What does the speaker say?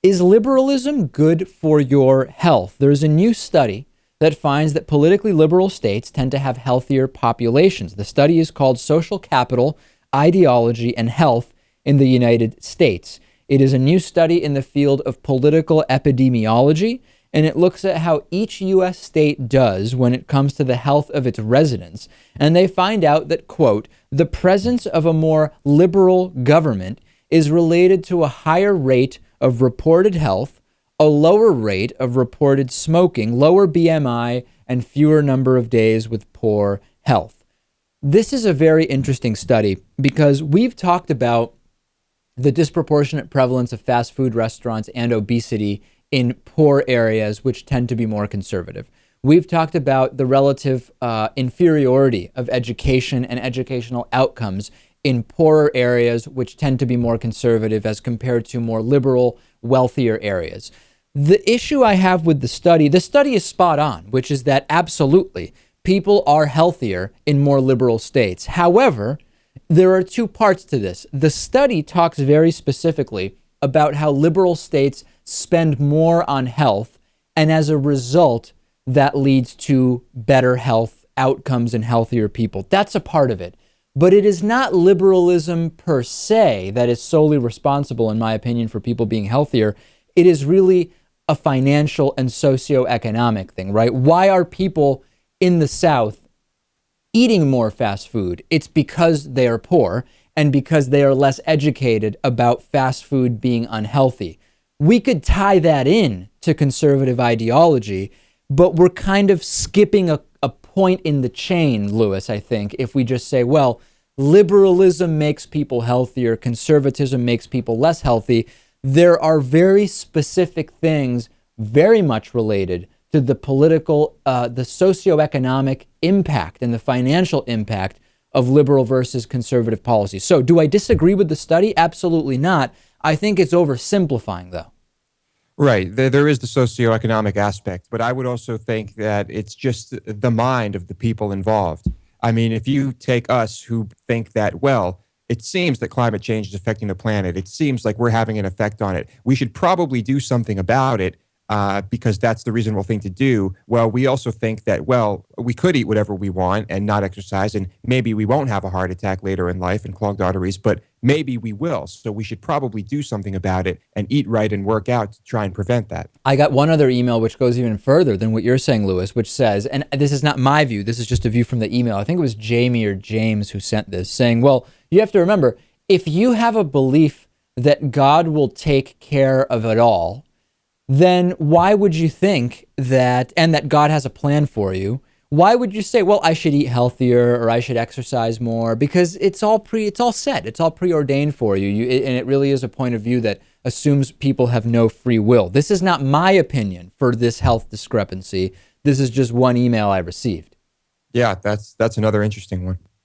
Is liberalism good for your health? There's a new study that finds that politically liberal states tend to have healthier populations. The study is called Social Capital, Ideology, and Health in the United States. It is a new study in the field of political epidemiology, and it looks at how each U.S. state does when it comes to the health of its residents. And they find out that, quote, the presence of a more liberal government is related to a higher rate of reported health, a lower rate of reported smoking, lower BMI, and fewer number of days with poor health. This is a very interesting study because we've talked about the disproportionate prevalence of fast food restaurants and obesity in poor areas, which tend to be more conservative. We've talked about the relative inferiority of education and educational outcomes in poorer areas, which tend to be more conservative as compared to more liberal, wealthier areas. The issue I have with the study is spot on, which is that absolutely people are healthier in more liberal states. However, there are two parts to this. The study talks very specifically about how liberal states spend more on health, and as a result, that leads to better health outcomes and healthier people. That's a part of it. But it is not liberalism per se that is solely responsible, in my opinion, for people being healthier. It is really a financial and socioeconomic thing, right? Why are people in the South eating more fast food? It's because they are poor and because they are less educated about fast food being unhealthy. We could tie that in to conservative ideology, but we're kind of skipping a point in the chain, Lewis, I think, if we just say, well, liberalism makes people healthier, conservatism makes people less healthy. There are very specific things very much related to the political, the socioeconomic impact and the financial impact of liberal versus conservative policy. So do I disagree with the study? Absolutely not. I think it's oversimplifying, though. Right. There is the socioeconomic aspect, but I would also think that it's just the mind of the people involved. I mean, if you take us who think that, well, it seems that climate change is affecting the planet. It seems like we're having an effect on it. We should probably do something about it because that's the reasonable thing to do. Well, we also think that, well, we could eat whatever we want and not exercise, and maybe we won't have a heart attack later in life and clogged arteries, but maybe we will. So we should probably do something about it and eat right and work out to try and prevent that. I got one other email which goes even further than what you're saying, Lewis, which says, and this is not my view, this is just a view from the email. I think it was Jamie or James who sent this, saying, well, you have to remember, if you have a belief that God will take care of it all, then why would you think that, and that God has a plan for you, why would you say, well, I should eat healthier or I should exercise more? Because it's all set. It's all preordained for you. And it really is a point of view that assumes people have no free will. This is not my opinion for this health discrepancy. This is just one email I received. Yeah, that's another interesting one.